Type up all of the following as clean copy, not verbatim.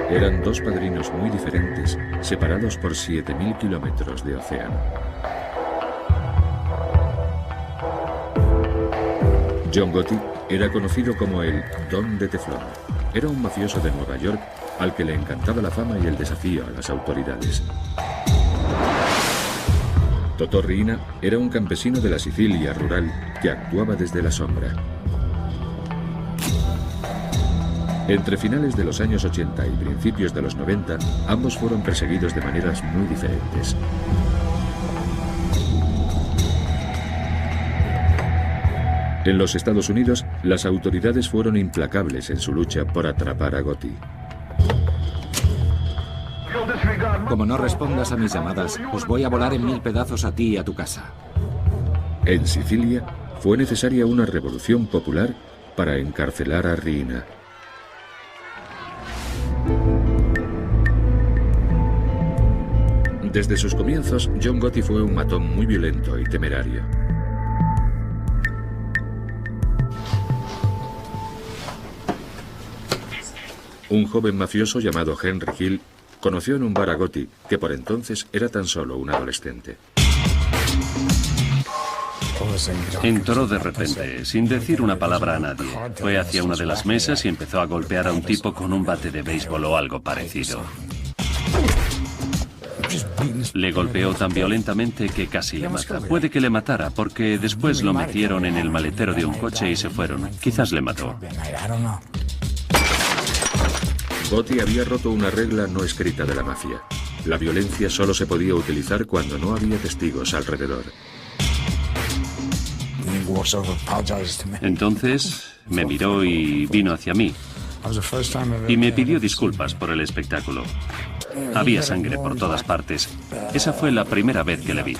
Eran dos padrinos muy diferentes, separados por 7.000 kilómetros de océano. John Gotti era conocido como el Don de Teflón. Era un mafioso de Nueva York al que le encantaba la fama y el desafío a las autoridades. Totò Riina era un campesino de la Sicilia rural que actuaba desde la sombra. Entre finales de los años 80 y principios de los 90, ambos fueron perseguidos de maneras muy diferentes. En los Estados Unidos, las autoridades fueron implacables en su lucha por atrapar a Gotti. Como no respondas a mis llamadas, os voy a volar en 1000 pedazos a ti y a tu casa. En Sicilia, fue necesaria una revolución popular para encarcelar a Riina. Desde sus comienzos, John Gotti fue un matón muy violento y temerario. Un joven mafioso llamado Henry Hill conoció en un bar a Gotti, que por entonces era tan solo un adolescente. Entró de repente, sin decir una palabra a nadie. Fue hacia una de las mesas y empezó a golpear a un tipo con un bate de béisbol o algo parecido. Le golpeó tan violentamente que casi le mata. Puede que le matara, porque después lo metieron en el maletero de un coche y se fueron. Quizás le mató. Gotti había roto una regla no escrita de la mafia. La violencia solo se podía utilizar cuando no había testigos alrededor. Entonces me miró y vino hacia mí. Y me pidió disculpas por el espectáculo. Había sangre por todas partes. Esa fue la primera vez que le vi.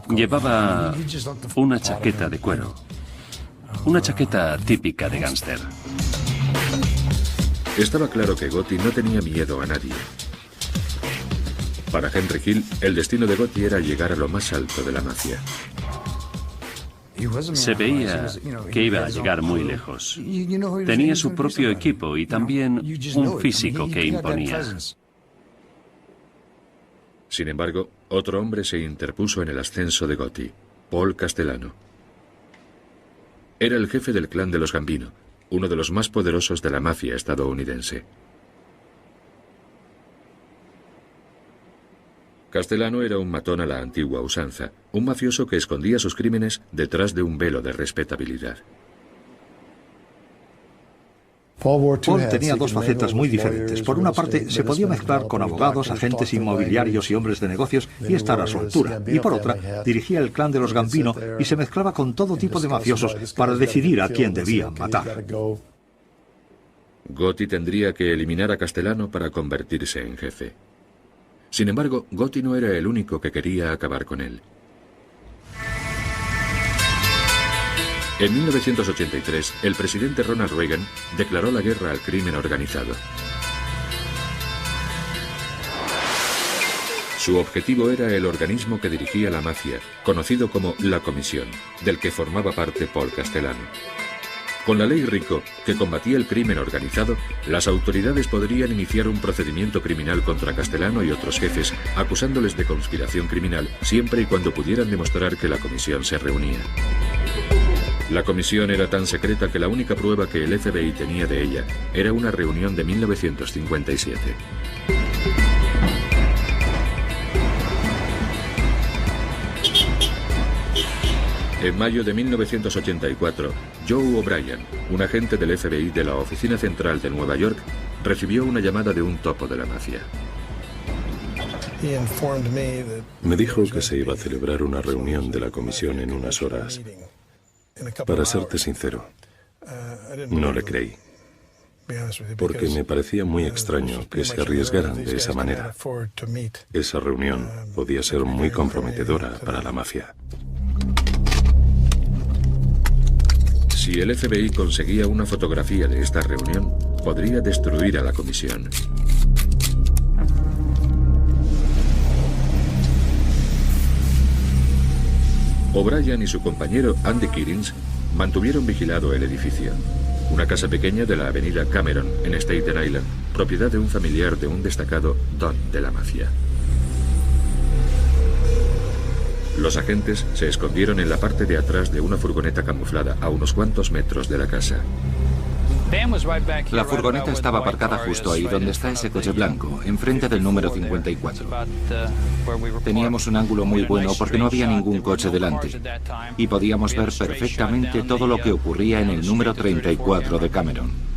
Llevaba una chaqueta de cuero. Una chaqueta típica de gángster. Estaba claro que Gotti no tenía miedo a nadie. Para Henry Hill, el destino de Gotti era llegar a lo más alto de la mafia. Se veía que iba a llegar muy lejos. Tenía su propio equipo y también un físico que imponía. Sin embargo, otro hombre se interpuso en el ascenso de Gotti, Paul Castellano. Era el jefe del clan de los Gambino, uno de los más poderosos de la mafia estadounidense. Castellano era un matón a la antigua usanza, un mafioso que escondía sus crímenes detrás de un velo de respetabilidad. Paul tenía dos facetas muy diferentes. Por una parte, se podía mezclar con abogados, agentes inmobiliarios y hombres de negocios y estar a su altura. Y por otra, dirigía el clan de los Gambino y se mezclaba con todo tipo de mafiosos para decidir a quién debían matar. Gotti tendría que eliminar a Castellano para convertirse en jefe. Sin embargo, Gotti no era el único que quería acabar con él. En 1983, el presidente Ronald Reagan declaró la guerra al crimen organizado. Su objetivo era el organismo que dirigía la mafia, conocido como la Comisión, del que formaba parte Paul Castellano. Con la ley RICO, que combatía el crimen organizado, las autoridades podrían iniciar un procedimiento criminal contra Castellano y otros jefes, acusándoles de conspiración criminal, siempre y cuando pudieran demostrar que la comisión se reunía. La comisión era tan secreta que la única prueba que el FBI tenía de ella era una reunión de 1957. En mayo de 1984, Joe O'Brien, un agente del FBI de la Oficina Central de Nueva York, recibió una llamada de un topo de la mafia. Me dijo que se iba a celebrar una reunión de la comisión en unas horas. Para serte sincero, no le creí, porque me parecía muy extraño que se arriesgaran de esa manera. Esa reunión podía ser muy comprometedora para la mafia. Si el FBI conseguía una fotografía de esta reunión, podría destruir a la comisión. O'Brien y su compañero Andy Kirins mantuvieron vigilado el edificio. una casa pequeña de la avenida Cameron, en Staten Island, propiedad de un familiar de un destacado don de la mafia. Los agentes se escondieron en la parte de atrás de una furgoneta camuflada a unos cuantos metros de la casa. La furgoneta estaba aparcada justo ahí donde está ese coche blanco, enfrente del número 54. Teníamos un ángulo muy bueno porque no había ningún coche delante y podíamos ver perfectamente todo lo que ocurría en el número 34 de Cameron.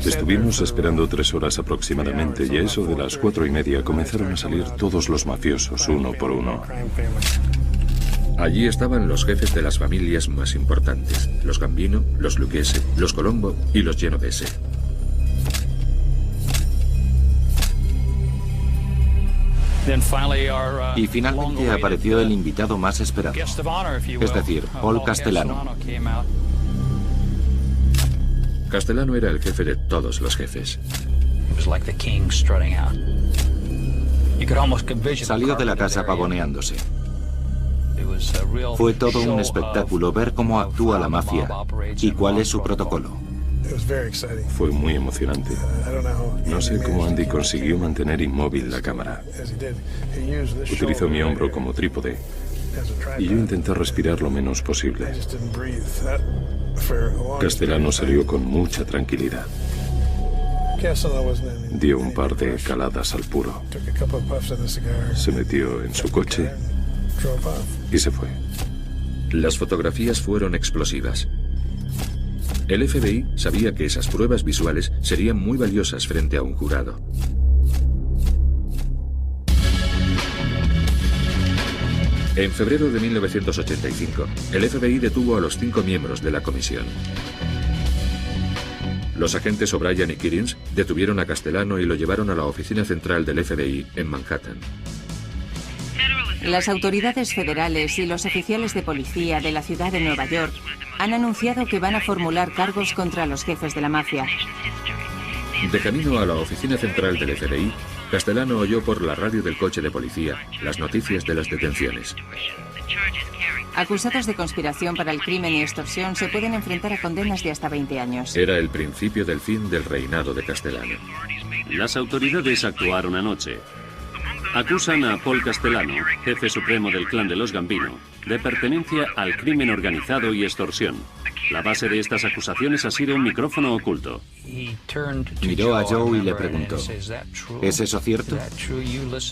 Estuvimos esperando 3 horas aproximadamente y a eso de las 4:30 comenzaron a salir todos los mafiosos uno por uno. Allí estaban los jefes de las familias más importantes, los Gambino, los Lucchese, los Colombo y los Genovese. Y finalmente apareció el invitado más esperado, es decir, Paul Castellano. Castellano era el jefe de todos los jefes. Salió de la casa pavoneándose. Fue todo un espectáculo ver cómo actúa la mafia y cuál es su protocolo. Fue muy emocionante. No sé cómo Andy consiguió mantener inmóvil la cámara. Utilizó mi hombro como trípode y yo intenté respirar lo menos posible. Castellano salió con mucha tranquilidad. Dio un par de caladas al puro. Se metió en su coche y se fue. Las fotografías fueron explosivas. El FBI sabía que esas pruebas visuales serían muy valiosas frente a un jurado. En febrero de 1985, el FBI detuvo a los 5 miembros de la comisión. Los agentes O'Brien y Kirins detuvieron a Castellano y lo llevaron a la oficina central del FBI en Manhattan. Las autoridades federales y los oficiales de policía de la ciudad de Nueva York han anunciado que van a formular cargos contra los jefes de la mafia. De camino a la oficina central del FBI, Castellano oyó por la radio del coche de policía las noticias de las detenciones. Acusados de conspiración para el crimen y extorsión se pueden enfrentar a condenas de hasta 20 años. Era el principio del fin del reinado de Castellano. Las autoridades actuaron anoche. Acusan a Paul Castellano, jefe supremo del clan de los Gambino, de pertenencia al crimen organizado y extorsión. La base de estas acusaciones ha sido un micrófono oculto. Miró a Joe y le preguntó: ¿es eso cierto?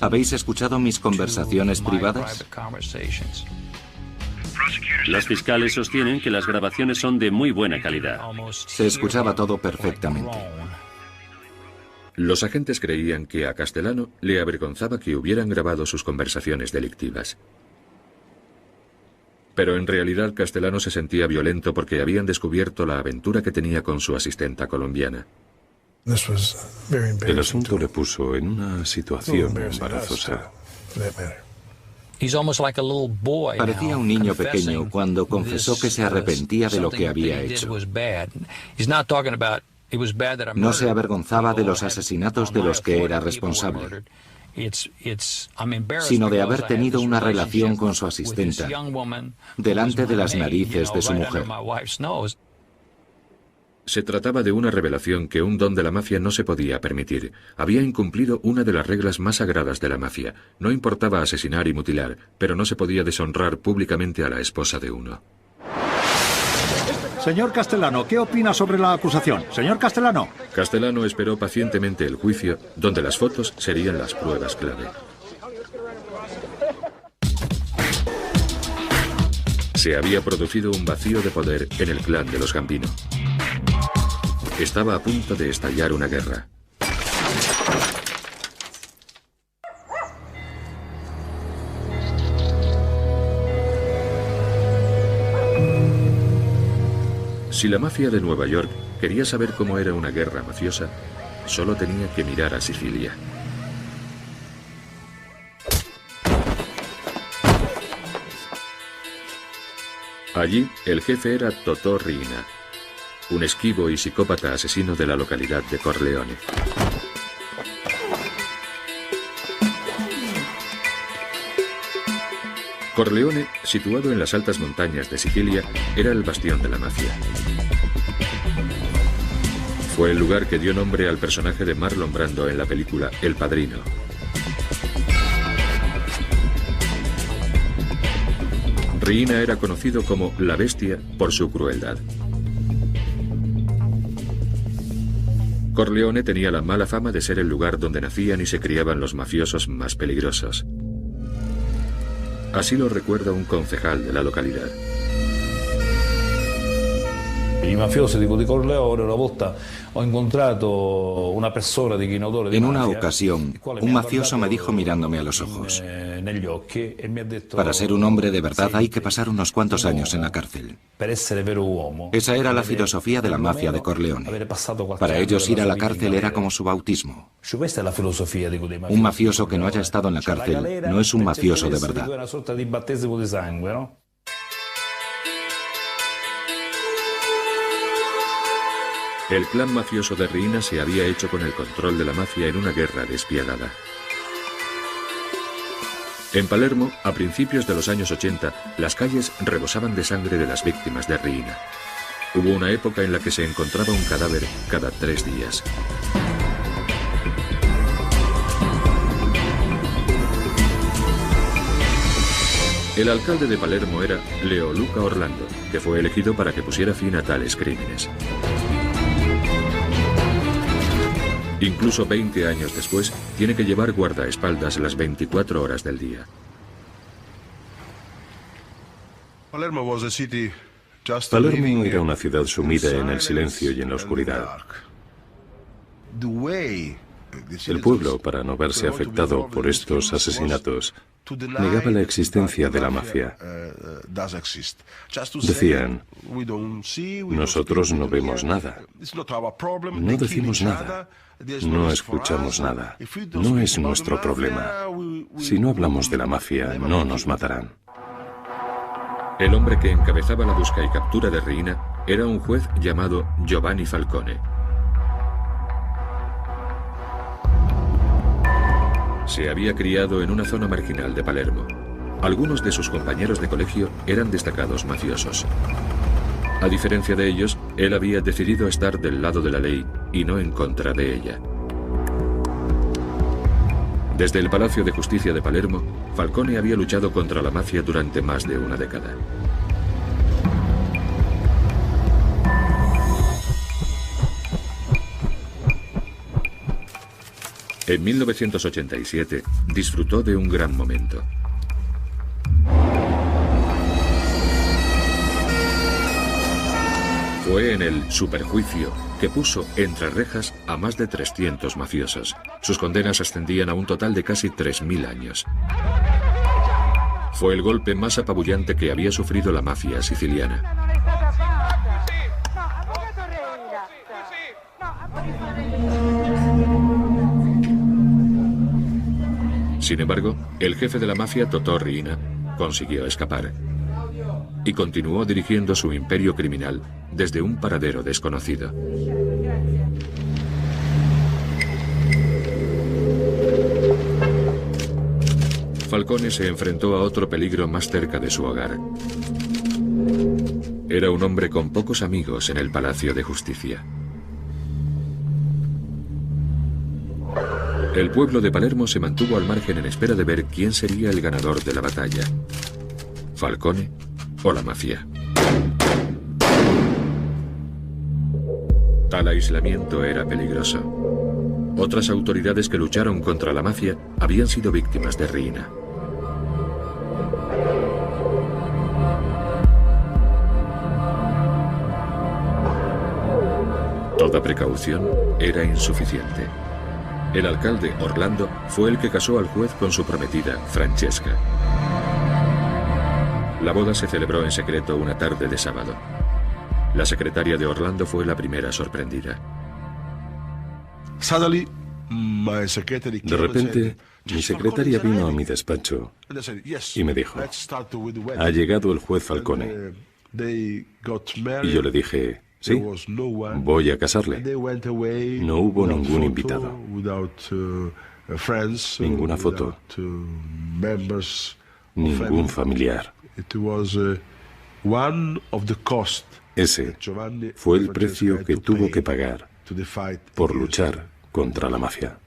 ¿Habéis escuchado mis conversaciones privadas? Los fiscales sostienen que las grabaciones son de muy buena calidad. Se escuchaba todo perfectamente. Los agentes creían que a Castellano le avergonzaba que hubieran grabado sus conversaciones delictivas. Pero en realidad Castellano se sentía violento porque habían descubierto la aventura que tenía con su asistenta colombiana. El asunto le puso en una situación embarazosa. Parecía un niño pequeño cuando confesó que se arrepentía de lo que había hecho. No se avergonzaba de los asesinatos de los que era responsable, sino de haber tenido una relación con su asistenta delante de las narices de su mujer. Se trataba de una revelación que un don de la mafia no se podía permitir. Había incumplido una de las reglas más sagradas de la mafia. No importaba asesinar y mutilar, pero no se podía deshonrar públicamente a la esposa de uno. Señor Castellano, ¿qué opina sobre la acusación? Señor Castellano. Castellano esperó pacientemente el juicio, donde las fotos serían las pruebas clave. Se había producido un vacío de poder en el clan de los Gambino. Estaba a punto de estallar una guerra. Si la mafia de Nueva York quería saber cómo era una guerra mafiosa, solo tenía que mirar a Sicilia. Allí, el jefe era Totò Riina, un esquivo y psicópata asesino de la localidad de Corleone. Corleone, situado en las altas montañas de Sicilia, era el bastión de la mafia. Fue el lugar que dio nombre al personaje de Marlon Brando en la película El Padrino. Riina era conocido como la Bestia por su crueldad. Corleone tenía la mala fama de ser el lugar donde nacían y se criaban los mafiosos más peligrosos. Así lo recuerda un concejal de la localidad. En una ocasión, un mafioso me dijo mirándome a los ojos: para ser un hombre de verdad hay que pasar unos cuantos años en la cárcel. Esa era la filosofía de la mafia de Corleone. Para ellos ir a la cárcel era como su bautismo. Un mafioso que no haya estado en la cárcel no es un mafioso de verdad. El clan mafioso de Riina se había hecho con el control de la mafia en una guerra despiadada. En Palermo, a principios de los años 80, las calles rebosaban de sangre de las víctimas de Riina. Hubo una época en la que se encontraba un cadáver cada 3 días. El alcalde de Palermo era Leoluca Orlando, que fue elegido para que pusiera fin a tales crímenes. Incluso 20 años después, tiene que llevar guardaespaldas las 24 horas del día. Palermo era una ciudad sumida en el silencio y en la oscuridad. El pueblo, para no verse afectado por estos asesinatos, negaba la existencia de la mafia. Decían: nosotros no vemos nada, no decimos nada, no escuchamos nada, no es nuestro problema. Si no hablamos de la mafia, no nos matarán. El hombre que encabezaba la busca y captura de Riina era un juez llamado Giovanni Falcone. Se había criado en una zona marginal de Palermo. Algunos de sus compañeros de colegio eran destacados mafiosos. A diferencia de ellos, él había decidido estar del lado de la ley y no en contra de ella. Desde el Palacio de Justicia de Palermo, Falcone había luchado contra la mafia durante más de una década. En 1987, disfrutó de un gran momento. Fue en el superjuicio que puso entre rejas a más de 300 mafiosos. Sus condenas ascendían a un total de casi 3.000 años. Fue el golpe más apabullante que había sufrido la mafia siciliana. Sin embargo, el jefe de la mafia, Totò Riina, consiguió escapar y continuó dirigiendo su imperio criminal desde un paradero desconocido. Falcone se enfrentó a otro peligro más cerca de su hogar. Era un hombre con pocos amigos en el Palacio de Justicia. El pueblo de Palermo se mantuvo al margen en espera de ver quién sería el ganador de la batalla: Falcone o la mafia. Tal aislamiento era peligroso. Otras autoridades que lucharon contra la mafia habían sido víctimas de Riina. Toda precaución era insuficiente. El alcalde, Orlando, fue el que casó al juez con su prometida, Francesca. La boda se celebró en secreto una tarde de sábado. La secretaria de Orlando fue la primera sorprendida. De repente, mi secretaria vino a mi despacho y me dijo: ha llegado el juez Falcone. Y yo le dije: sí, voy a casarle. No hubo ningún invitado, ninguna foto, ningún familiar. Ese fue el precio que tuvo que pagar por luchar contra la mafia.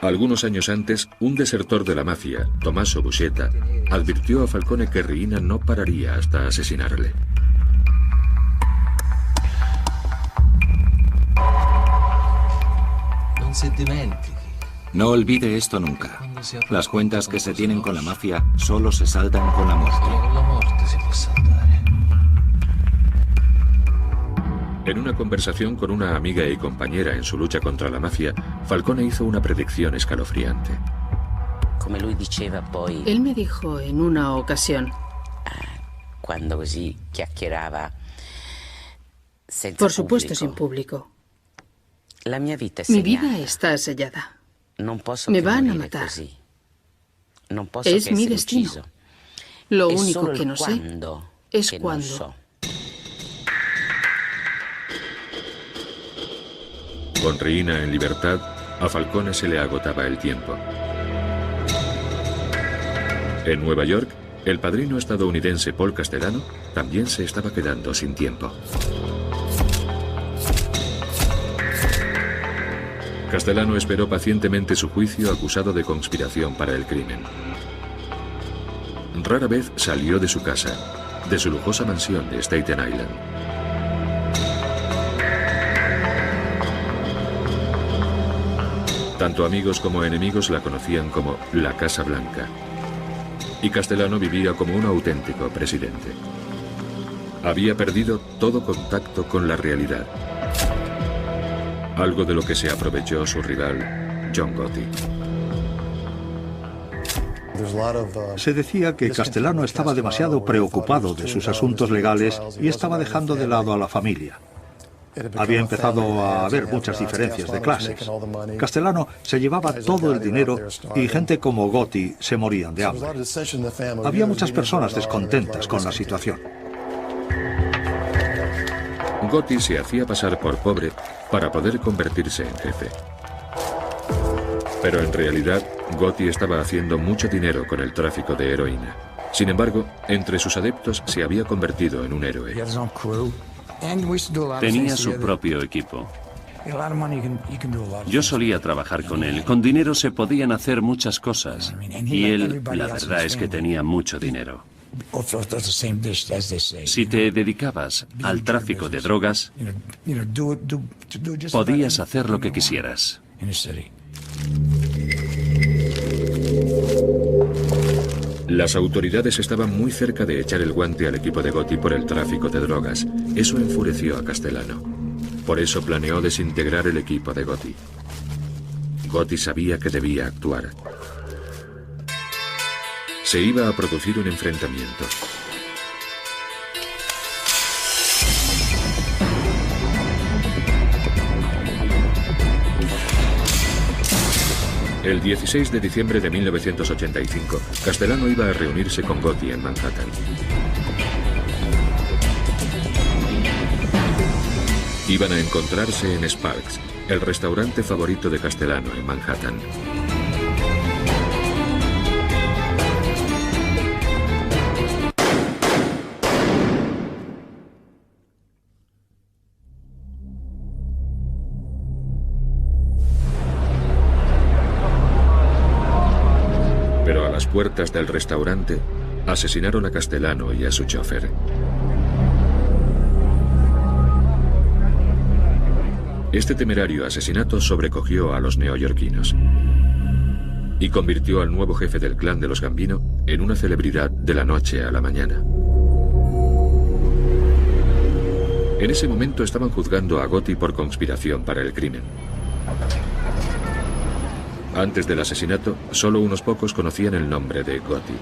Algunos años antes, un desertor de la mafia, Tommaso Buscetta, advirtió a Falcone que Riina no pararía hasta asesinarle. No olvide esto nunca. Las cuentas que se tienen con la mafia solo se saldan con la muerte. En una conversación con una amiga y compañera en su lucha contra la mafia, Falcone hizo una predicción escalofriante. Él me dijo en una ocasión, por supuesto sin público, mi vida está sellada. Me van a matar. Es mi destino. Lo único que no sé es cuándo. Con Riina en libertad, a Falcone se le agotaba el tiempo. En Nueva York, el padrino estadounidense Paul Castellano también se estaba quedando sin tiempo. Castellano esperó pacientemente su juicio acusado de conspiración para el crimen. Rara vez salió de su casa, de su lujosa mansión de Staten Island. Tanto amigos como enemigos la conocían como la Casa Blanca. Y Castellano vivía como un auténtico presidente. Había perdido todo contacto con la realidad. Algo de lo que se aprovechó su rival, John Gotti. Se decía que Castellano estaba demasiado preocupado de sus asuntos legales y estaba dejando de lado a la familia. Había empezado a haber muchas diferencias de clases. Castellano se llevaba todo el dinero y gente como Gotti se morían de hambre. Había muchas personas descontentas con la situación. Gotti se hacía pasar por pobre para poder convertirse en jefe. Pero en realidad, Gotti estaba haciendo mucho dinero con el tráfico de heroína. Sin embargo, entre sus adeptos se había convertido en un héroe. Tenía su propio equipo. Yo solía trabajar con él. Con dinero se podían hacer muchas cosas. Y él, la verdad es que tenía mucho dinero. Si te dedicabas al tráfico de drogas, podías hacer lo que quisieras. Las autoridades estaban muy cerca de echar el guante al equipo de Gotti por el tráfico de drogas. Eso enfureció a Castellano. Por eso planeó desintegrar el equipo de Gotti. Gotti sabía que debía actuar. Se iba a producir un enfrentamiento. El 16 de diciembre de 1985, Castellano iba a reunirse con Gotti en Manhattan. Iban a encontrarse en Sparks, el restaurante favorito de Castellano en Manhattan. Pero a las puertas del restaurante, asesinaron a Castellano y a su chofer. Este temerario asesinato sobrecogió a los neoyorquinos y convirtió al nuevo jefe del clan de los Gambino en una celebridad de la noche a la mañana. En ese momento estaban juzgando a Gotti por conspiración para el crimen. Antes del asesinato, solo unos pocos conocían el nombre de Gotti.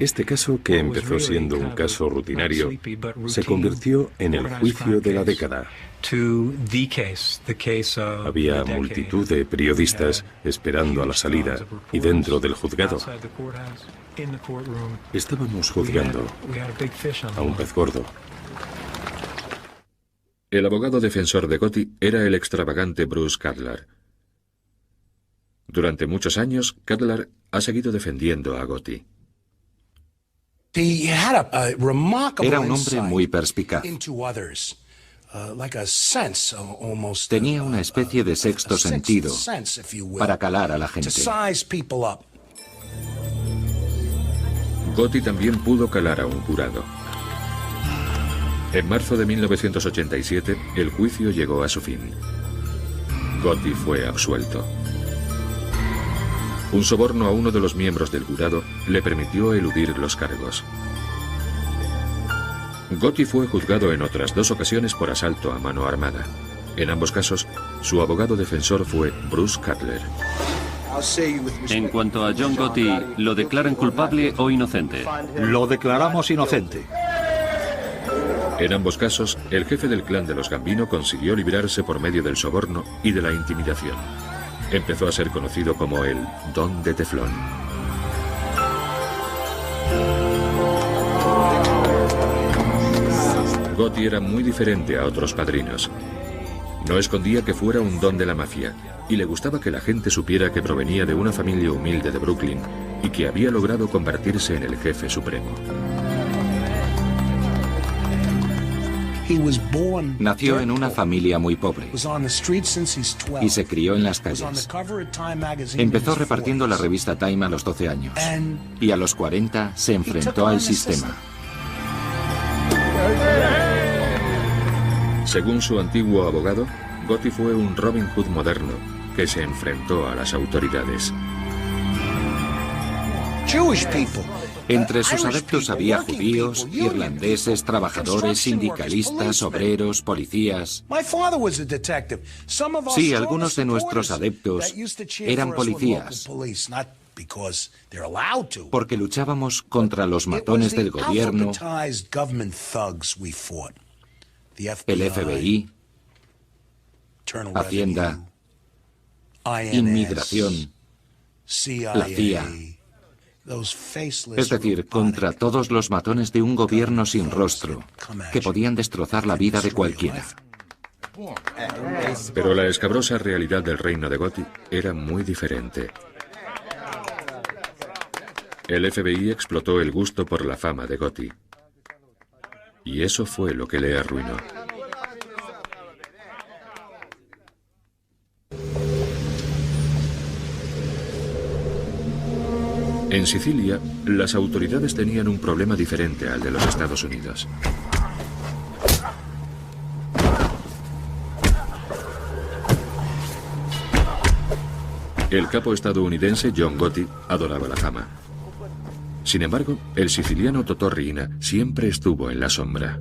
Este caso, que empezó siendo un caso rutinario, se convirtió en el juicio de la década. Había multitud de periodistas esperando a la salida y dentro del juzgado. Estábamos juzgando a un pez gordo. El abogado defensor de Gotti era el extravagante Bruce Cutler. Durante muchos años, Cutler ha seguido defendiendo a Gotti. Era un hombre muy perspicaz. Tenía una especie de sexto sentido para calar a la gente. Gotti también pudo calar a un jurado. En marzo de 1987, el juicio llegó a su fin. Gotti fue absuelto. Un soborno a uno de los miembros del jurado le permitió eludir los cargos. Gotti fue juzgado en otras 2 ocasiones por asalto a mano armada. En ambos casos, su abogado defensor fue Bruce Cutler. En cuanto a John Gotti, ¿lo declaran culpable o inocente? Lo declaramos inocente. En ambos casos, el jefe del clan de los Gambino consiguió librarse por medio del soborno y de la intimidación. Empezó a ser conocido como el Don de Teflón. Gotti era muy diferente a otros padrinos. No escondía que fuera un don de la mafia, y le gustaba que la gente supiera que provenía de una familia humilde de Brooklyn y que había logrado convertirse en el jefe supremo. Nació en una familia muy pobre y se crió en las calles. Empezó repartiendo la revista Time a los 12 años y a los 40 se enfrentó al sistema. Según su antiguo abogado, Gotti fue un Robin Hood moderno que se enfrentó a las autoridades. Entre sus adeptos había judíos, irlandeses, trabajadores, sindicalistas, obreros, policías. Sí, algunos de nuestros adeptos eran policías, porque luchábamos contra los matones del gobierno, el FBI, Hacienda, Inmigración, la CIA. Es decir, contra todos los matones de un gobierno sin rostro que podían destrozar la vida de cualquiera. Pero la escabrosa realidad del reino de Gotti era muy diferente. El FBI explotó el gusto por la fama de Gotti. Y eso fue lo que le arruinó. En Sicilia, las autoridades tenían un problema diferente al de los Estados Unidos. El capo estadounidense John Gotti adoraba la fama. Sin embargo, el siciliano Totò Riina siempre estuvo en la sombra.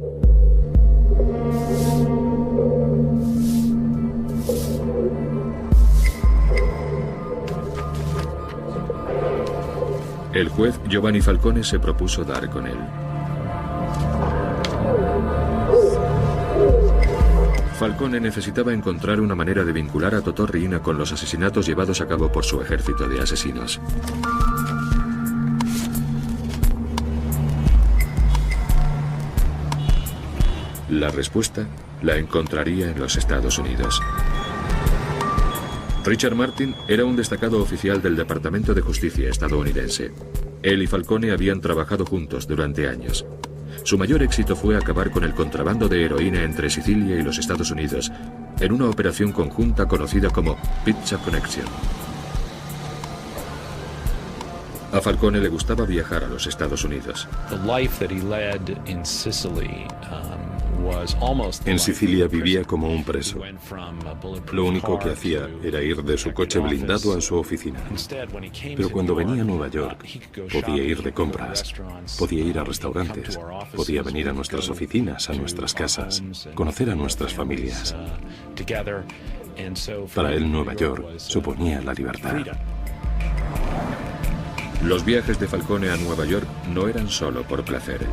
El juez Giovanni Falcone se propuso dar con él. Falcone necesitaba encontrar una manera de vincular a Totò Riina con los asesinatos llevados a cabo por su ejército de asesinos. La respuesta la encontraría en los Estados Unidos. Richard Martin era un destacado oficial del Departamento de Justicia estadounidense. Él y Falcone habían trabajado juntos durante años. Su mayor éxito fue acabar con el contrabando de heroína entre Sicilia y los Estados Unidos en una operación conjunta conocida como Pizza Connection. A Falcone le gustaba viajar a los Estados Unidos. En Sicilia vivía como un preso. Lo único que hacía era ir de su coche blindado a su oficina. Pero cuando venía a Nueva York, podía ir de compras, podía ir a restaurantes, podía venir a nuestras oficinas, a nuestras casas, conocer a nuestras familias. Para él, Nueva York suponía la libertad. Los viajes de Falcone a Nueva York no eran solo por placer.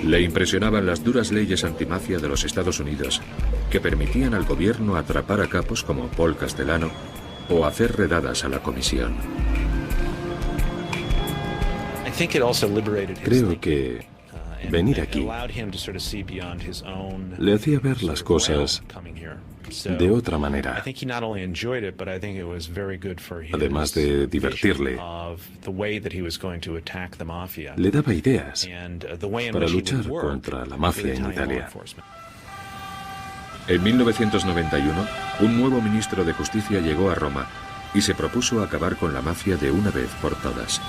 Le impresionaban las duras leyes antimafia de los Estados Unidos, que permitían al gobierno atrapar a capos como Paul Castellano o hacer redadas a la comisión. Creo que venir aquí le hacía ver las cosas de otra manera. Además de divertirle, le daba ideas para luchar contra la mafia en Italia. En 1991, un nuevo ministro de Justicia llegó a Roma y se propuso acabar con la mafia de una vez por todas.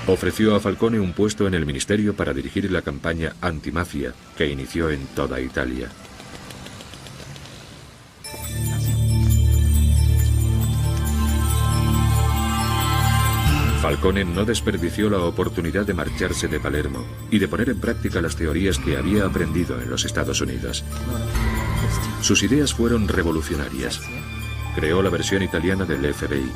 Ofreció a Falcone un puesto en el ministerio para dirigir la campaña antimafia que inició en toda Italia. Falcone no desperdició la oportunidad de marcharse de Palermo y de poner en práctica las teorías que había aprendido en los Estados Unidos. Sus ideas fueron revolucionarias. Creó la versión italiana del FBI.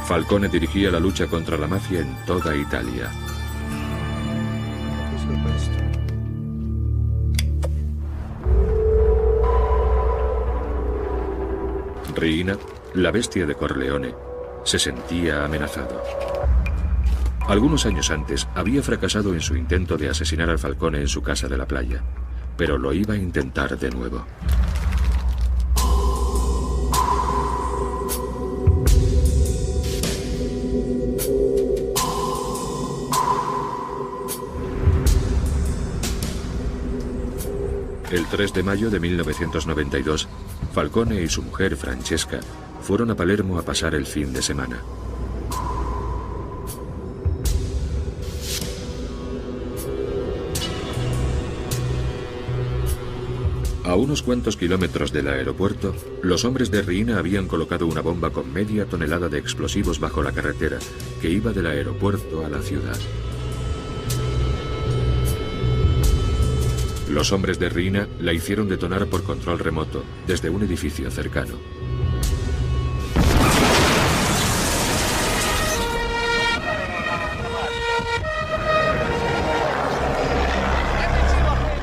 Falcone dirigía la lucha contra la mafia en toda Italia. Riina, la bestia de Corleone, se sentía amenazado. Algunos años antes había fracasado en su intento de asesinar al Falcone en su casa de la playa, pero lo iba a intentar de nuevo. El 3 de mayo de 1992, Falcone y su mujer, Francesca, fueron a Palermo a pasar el fin de semana. A unos cuantos kilómetros del aeropuerto, los hombres de Riina habían colocado una bomba con media tonelada de explosivos bajo la carretera que iba del aeropuerto a la ciudad. Los hombres de Riina la hicieron detonar por control remoto desde un edificio cercano.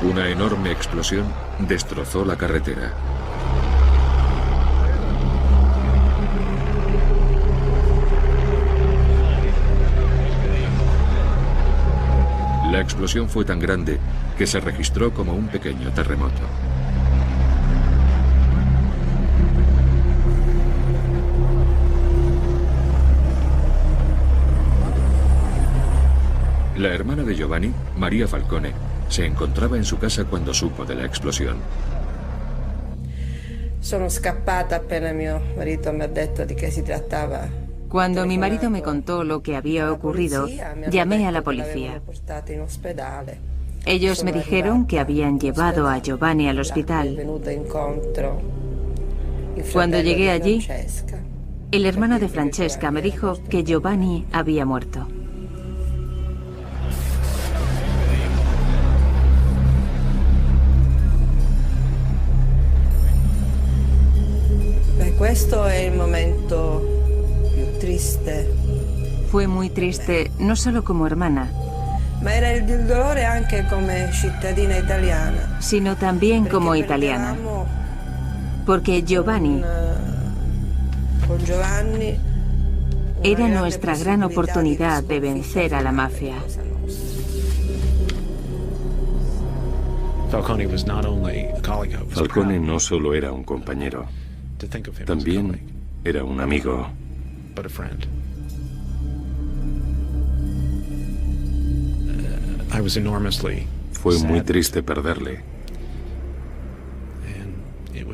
Una enorme explosión destrozó la carretera. La explosión fue tan grande que se registró como un pequeño terremoto. La hermana de Giovanni, María Falcone, se encontraba en su casa cuando supo de la explosión. Sono scappata appena mio marito mi ha detto di che si trattava. Cuando mi marido me contó lo que había ocurrido, llamé a la policía. Ellos me dijeron que habían llevado a Giovanni al hospital. Cuando llegué allí, el hermano de Francesca me dijo que Giovanni había muerto. Questo è il momento più triste. Fue muy triste, no solo como hermana, ma era il dolore anche come cittadina italiana, sino también como italiana, porque Giovanni era nuestra gran oportunidad de vencer a la mafia. Falcone no solo era un compañero, también era un amigo. Fue muy triste perderle,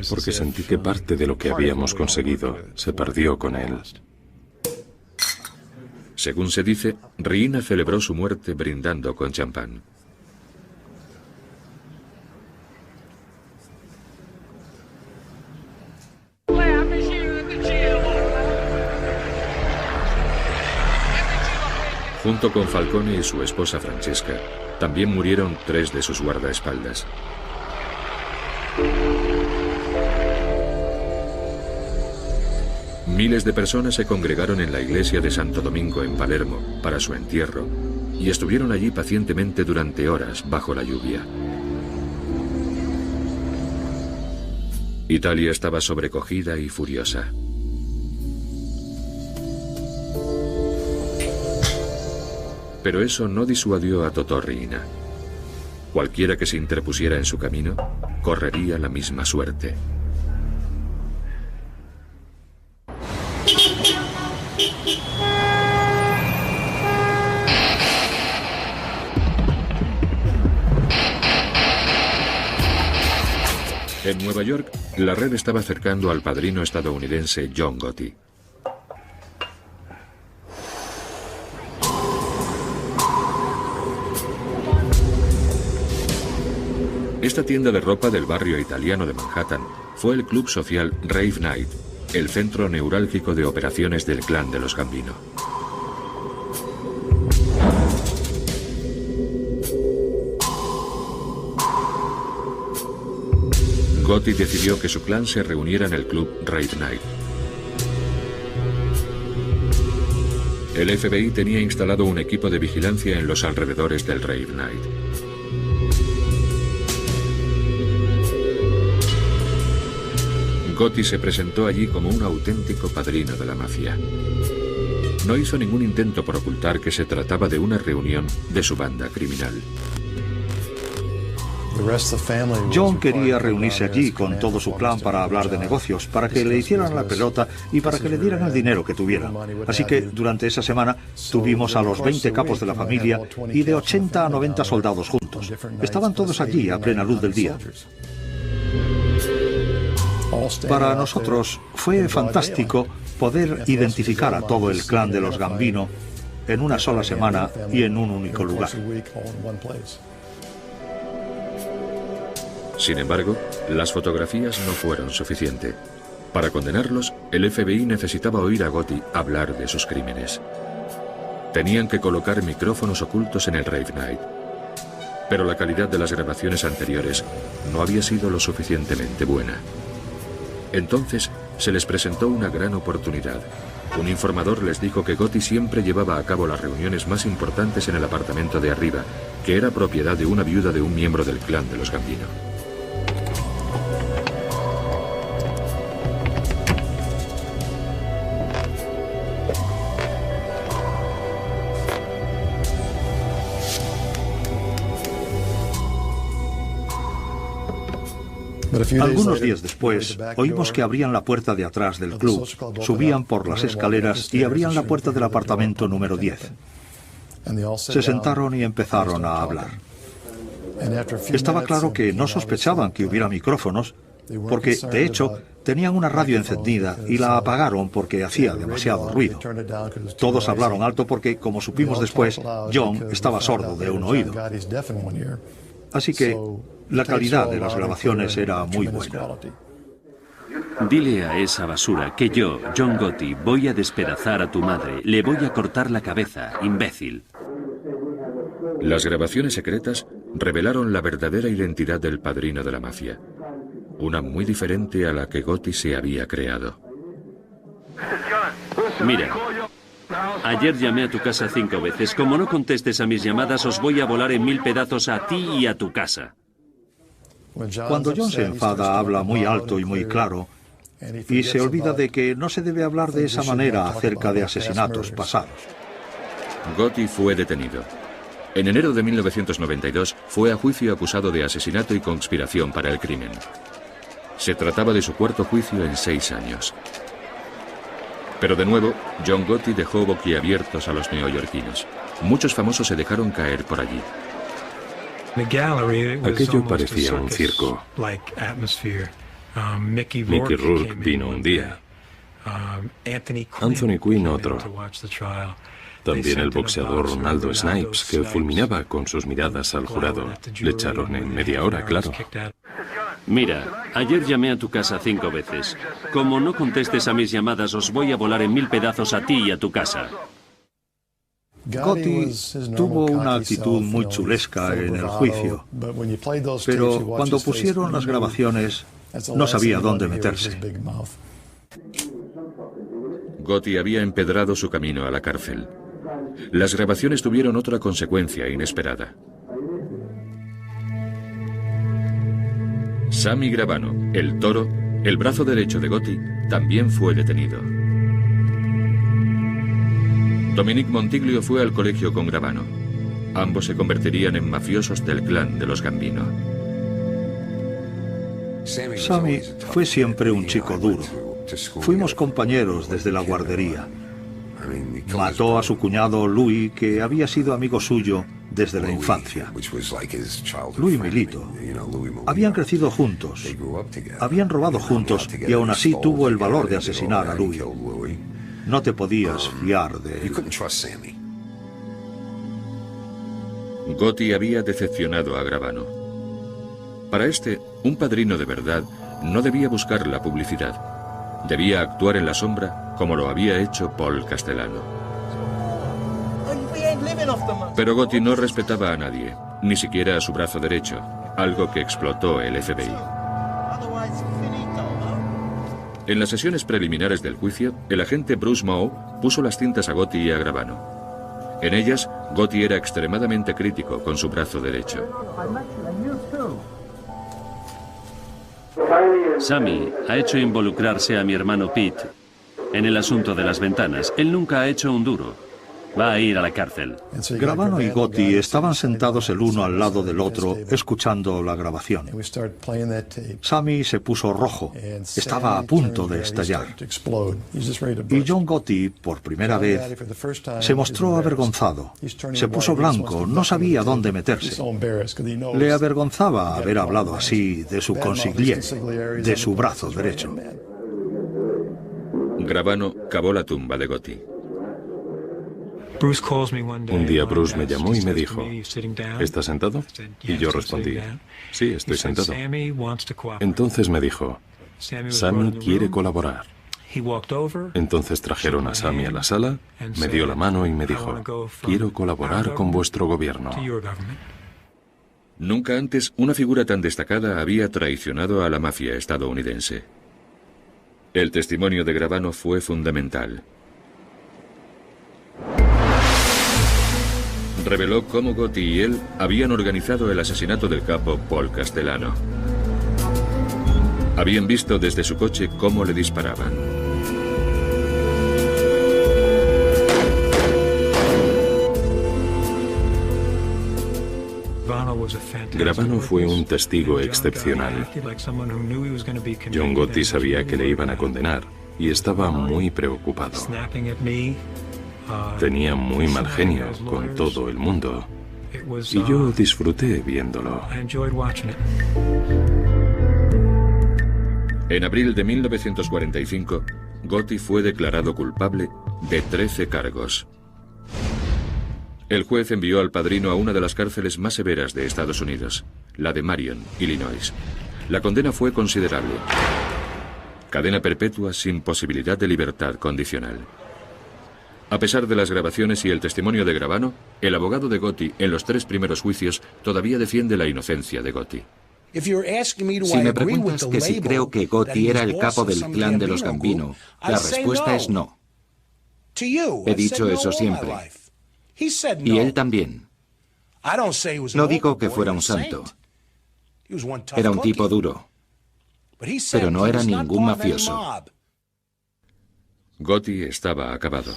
porque sentí que parte de lo que habíamos conseguido se perdió con él. Según se dice, Riina celebró su muerte brindando con champán. Junto con Falcone y su esposa Francesca, también murieron 3 de sus guardaespaldas. Miles de personas se congregaron en la iglesia de Santo Domingo en Palermo para su entierro y estuvieron allí pacientemente durante horas bajo la lluvia. Italia estaba sobrecogida y furiosa. Pero eso no disuadió a Totorri y Ina. Cualquiera que se interpusiera en su camino correría la misma suerte. En Nueva York, la red estaba acercando al padrino estadounidense John Gotti. Esta tienda de ropa del barrio italiano de Manhattan fue el club social Rave Night, el centro neurálgico de operaciones del clan de los Gambino. Gotti decidió que su clan se reuniera en el club Rave Night. El FBI tenía instalado un equipo de vigilancia en los alrededores del Rave Night. Gotti se presentó allí como un auténtico padrino de la mafia. No hizo ningún intento por ocultar que se trataba de una reunión de su banda criminal. John quería reunirse allí con todo su clan para hablar de negocios, para que le hicieran la pelota y para que le dieran el dinero que tuvieran. Así que durante esa semana tuvimos a los 20 capos de la familia y de 80 a 90 soldados juntos. Estaban todos allí a plena luz del día. Para nosotros fue fantástico poder identificar a todo el clan de los Gambino en una sola semana y en un único lugar. Sin embargo, las fotografías no fueron suficientes. Para condenarlos, el FBI necesitaba oír a Gotti hablar de sus crímenes. Tenían que colocar micrófonos ocultos en el Rave Night. Pero la calidad de las grabaciones anteriores no había sido lo suficientemente buena. Entonces se les presentó una gran oportunidad. Un informador les dijo que Gotti siempre llevaba a cabo las reuniones más importantes en el apartamento de arriba, que era propiedad de una viuda de un miembro del clan de los Gambino. Algunos días después, oímos que abrían la puerta de atrás del club, subían por las escaleras y abrían la puerta del apartamento número 10. Se sentaron y empezaron a hablar. Estaba claro que no sospechaban que hubiera micrófonos, porque, de hecho, tenían una radio encendida y la apagaron porque hacía demasiado ruido. Todos hablaron alto porque, como supimos después, John estaba sordo de un oído. Así que la calidad de las grabaciones era muy buena. Dile a esa basura que yo, John Gotti, voy a despedazar a tu madre. Le voy a cortar la cabeza, imbécil. Las grabaciones secretas revelaron la verdadera identidad del padrino de la mafia. Una muy diferente a la que Gotti se había creado. Mira, ayer llamé a tu casa 5 veces. Como no contestes a mis llamadas, os voy a volar en 1000 pedazos a ti y a tu casa. Cuando John se enfada, habla muy alto y muy claro, y se olvida de que no se debe hablar de esa manera acerca de asesinatos pasados. Gotti fue detenido. En enero de 1992 fue a juicio acusado de asesinato y conspiración para el crimen. Se trataba de su cuarto juicio en 6 años. Pero de nuevo, John Gotti dejó boquiabiertos a los neoyorquinos. Muchos famosos se dejaron caer por allí. Aquello parecía un circo. Mickey Rourke vino un día. Anthony Quinn otro. También el boxeador Ronaldo Snipes, que fulminaba con sus miradas al jurado. Le echaron en media hora, claro. Mira, ayer llamé a tu casa 5 veces. Como no contestes a mis llamadas, os voy a volar en 1000 pedazos a ti y a tu casa. Gotti tuvo una actitud muy chulesca en el juicio, pero cuando pusieron las grabaciones no sabía dónde meterse. Gotti había empedrado su camino a la cárcel. Las grabaciones tuvieron otra consecuencia inesperada. Sammy Gravano, el Toro, el brazo derecho de Gotti, también fue detenido. Dominique Montiglio fue al colegio con Gravano. Ambos se convertirían en mafiosos del clan de los Gambino. Sammy fue siempre un chico duro. Fuimos compañeros desde la guardería. Mató a su cuñado Louis, que había sido amigo suyo desde la infancia. Louis Milito. Habían crecido juntos. Habían robado juntos y aún así tuvo el valor de asesinar a Louis. No te podías fiar de él. Gotti había decepcionado a Gravano. Para este, un padrino de verdad no debía buscar la publicidad. Debía actuar en la sombra como lo había hecho Paul Castellano. Pero Gotti no respetaba a nadie, ni siquiera a su brazo derecho, algo que explotó el FBI. En las sesiones preliminares del juicio, el agente Bruce Moe puso las cintas a Gotti y a Gravano. En ellas, Gotti era extremadamente crítico con su brazo derecho. Sammy ha hecho involucrarse a mi hermano Pete en el asunto de las ventanas. Él nunca ha hecho un duro. Va a ir a la cárcel. Gravano y Gotti estaban sentados el uno al lado del otro, escuchando la grabación. Sammy se puso rojo. Estaba a punto de estallar. Y John Gotti, por primera vez, se mostró avergonzado. Se puso blanco, no sabía dónde meterse. Le avergonzaba haber hablado así de su consigliere, de su brazo derecho. Gravano cavó la tumba de Gotti. Un día Bruce me llamó y me dijo, ¿estás sentado? Y yo respondí, sí, estoy sentado. Entonces me dijo, Sammy quiere colaborar. Entonces trajeron a Sammy a la sala, me dio la mano y me dijo, quiero colaborar con vuestro gobierno. Nunca antes una figura tan destacada había traicionado a la mafia estadounidense. El testimonio de Gravano fue fundamental. Reveló cómo Gotti y él habían organizado el asesinato del capo Paul Castellano. Habían visto desde su coche cómo le disparaban. Gravano fue un testigo excepcional. John Gotti sabía que le iban a condenar y estaba muy preocupado. Tenía muy mal genio con todo el mundo y yo disfruté viéndolo. En abril de 1945, Gotti fue declarado culpable de 13 cargos. El juez envió al padrino a una de las cárceles más severas de Estados Unidos, la de Marion, Illinois. La condena fue considerable. Cadena perpetua sin posibilidad de libertad condicional. A pesar de las grabaciones y el testimonio de Gravano, el abogado de Gotti en los 3 primeros juicios todavía defiende la inocencia de Gotti. Si me preguntas que si creo que Gotti era el capo del clan de los Gambino, la respuesta es no. He dicho eso siempre. Y él también. No digo que fuera un santo. Era un tipo duro. Pero no era ningún mafioso. Gotti estaba acabado.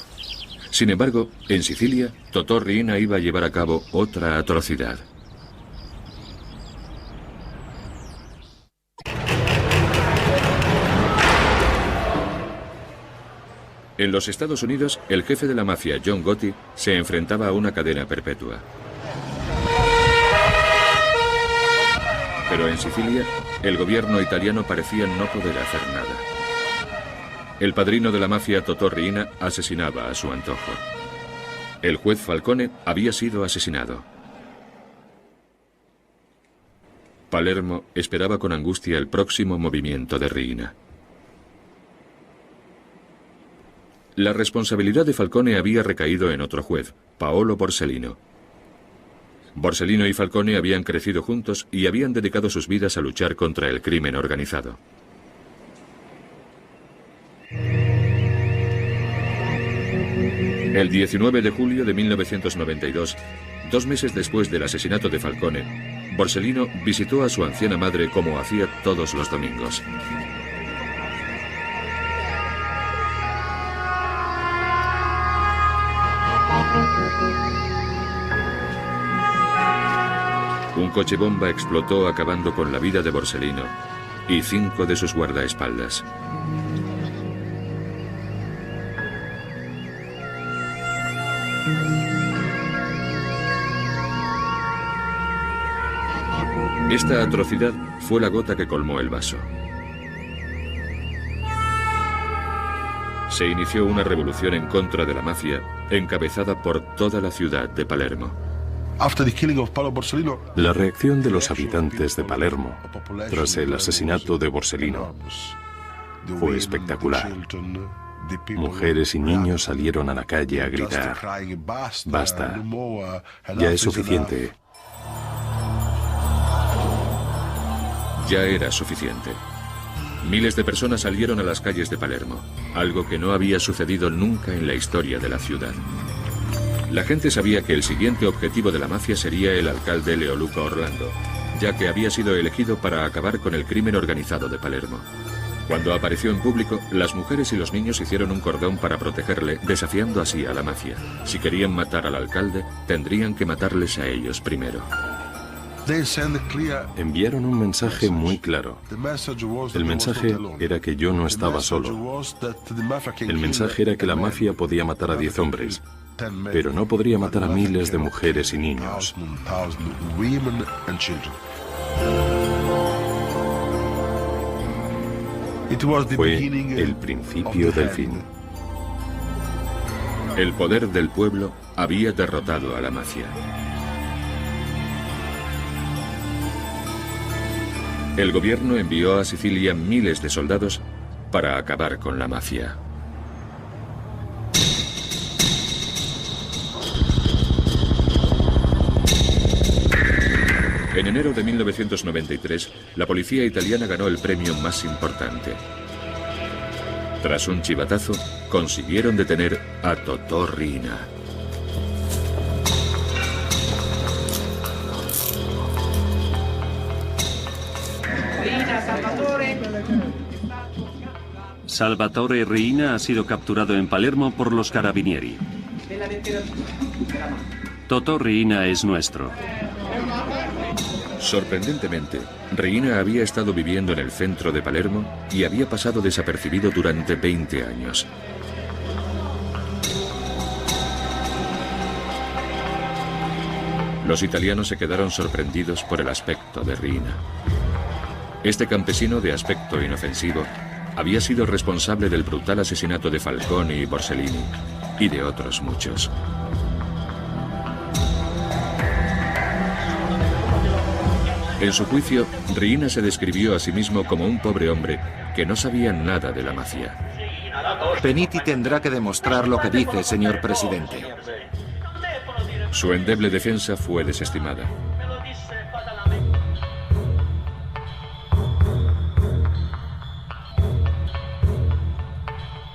Sin embargo, en Sicilia, Totò Riina iba a llevar a cabo otra atrocidad. En los Estados Unidos, el jefe de la mafia, John Gotti, se enfrentaba a una cadena perpetua. Pero en Sicilia, el gobierno italiano parecía no poder hacer nada. El padrino de la mafia, Totò Riina, asesinaba a su antojo. El juez Falcone había sido asesinado. Palermo esperaba con angustia el próximo movimiento de Riina. La responsabilidad de Falcone había recaído en otro juez, Paolo Borsellino. Borsellino y Falcone habían crecido juntos y habían dedicado sus vidas a luchar contra el crimen organizado. El 19 de julio de 1992, 2 meses después del asesinato de Falcone, Borsellino visitó a su anciana madre como hacía todos los domingos. Un coche bomba explotó acabando con la vida de Borsellino y 5 de sus guardaespaldas. Esta atrocidad fue la gota que colmó el vaso. Se inició una revolución en contra de la mafia, encabezada por toda la ciudad de Palermo. La reacción de los habitantes de Palermo tras el asesinato de Borsellino fue espectacular. Mujeres y niños salieron a la calle a gritar: «Basta, ya es suficiente». Ya era suficiente. Miles de personas salieron a las calles de Palermo, algo que no había sucedido nunca en la historia de la ciudad. La gente sabía que el siguiente objetivo de la mafia sería el alcalde Leoluca Orlando, ya que había sido elegido para acabar con el crimen organizado de Palermo. Cuando apareció en público, las mujeres y los niños hicieron un cordón para protegerle, desafiando así a la mafia. Si querían matar al alcalde, tendrían que matarles a ellos primero. Enviaron un mensaje muy claro. El mensaje era que yo no estaba solo. El mensaje era que la mafia podía matar a 10 hombres, pero no podría matar a miles de mujeres y niños. Fue el principio del fin. El poder del pueblo había derrotado a la mafia. El gobierno envió a Sicilia miles de soldados para acabar con la mafia. En enero de 1993, la policía italiana ganó el premio más importante. Tras un chivatazo, consiguieron detener a Totò Riina. Salvatore Riina ha sido capturado en Palermo por los carabinieri. Totò Riina es nuestro. Sorprendentemente, Riina había estado viviendo en el centro de Palermo y había pasado desapercibido durante 20 años. Los italianos se quedaron sorprendidos por el aspecto de Riina. Este campesino de aspecto inofensivo había sido responsable del brutal asesinato de Falcone y Borsellino y de otros muchos. En su juicio, Riina se describió a sí mismo como un pobre hombre que no sabía nada de la mafia. Peniti tendrá que demostrar lo que dice, señor presidente. Su endeble defensa fue desestimada.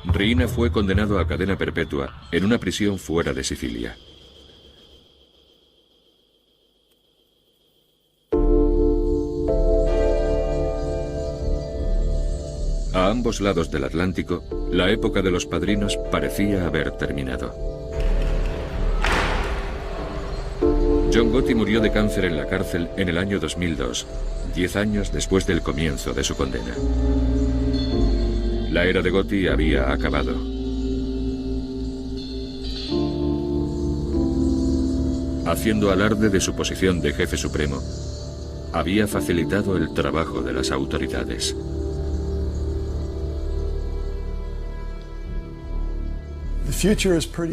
Riina fue condenado a cadena perpetua en una prisión fuera de Sicilia. A ambos lados del Atlántico, la época de los padrinos parecía haber terminado. John Gotti murió de cáncer en la cárcel en el año 2002, 10 años después del comienzo de su condena. La era de Gotti había acabado. Haciendo alarde de su posición de jefe supremo, había facilitado el trabajo de las autoridades.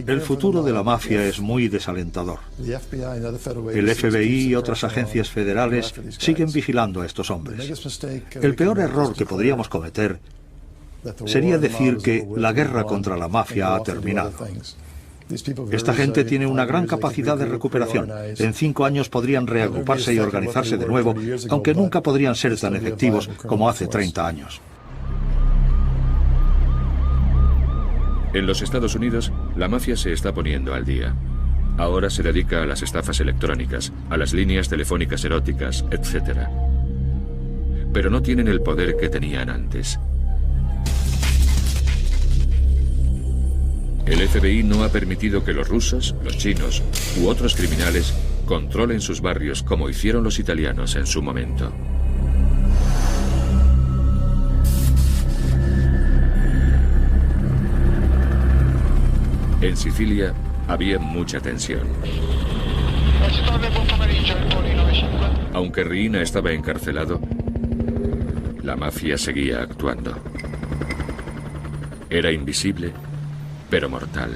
El futuro de la mafia es muy desalentador. El FBI y otras agencias federales siguen vigilando a estos hombres. El peor error que podríamos cometer sería decir que la guerra contra la mafia ha terminado. Esta gente tiene una gran capacidad de recuperación. En 5 años podrían reagruparse y organizarse de nuevo, aunque nunca podrían ser tan efectivos como hace 30 años. En los Estados Unidos, la mafia se está poniendo al día. Ahora se dedica a las estafas electrónicas, a las líneas telefónicas eróticas, etc. Pero no tienen el poder que tenían antes. El FBI no ha permitido que los rusos, los chinos u otros criminales controlen sus barrios como hicieron los italianos en su momento. En Sicilia había mucha tensión. Aunque Riina estaba encarcelado, la mafia seguía actuando. Era invisible, pero mortal.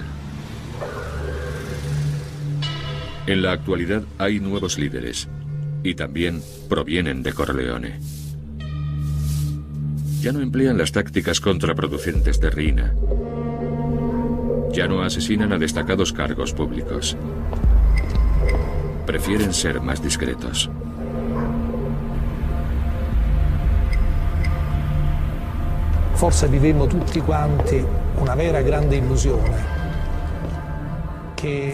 En la actualidad hay nuevos líderes y también provienen de Corleone. Ya no emplean las tácticas contraproducentes de Riina. Ya no asesinan a destacados cargos públicos. Prefieren ser más discretos. Forse vivemmo tutti quanti una vera grande illusione.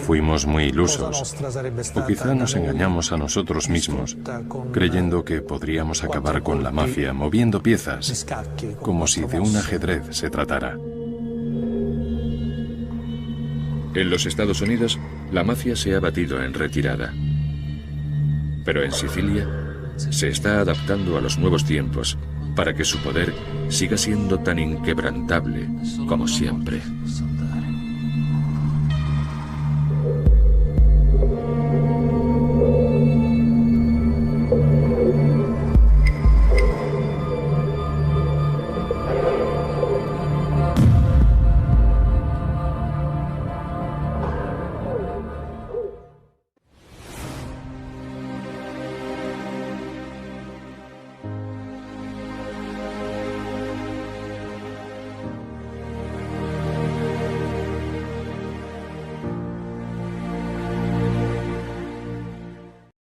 Fuimos muy ilusos, o quizá nos engañamos a nosotros mismos, creyendo que podríamos acabar con la mafia moviendo piezas, como si de un ajedrez se tratara. En los Estados Unidos, la mafia se ha batido en retirada. Pero en Sicilia, se está adaptando a los nuevos tiempos para que su poder siga siendo tan inquebrantable como siempre.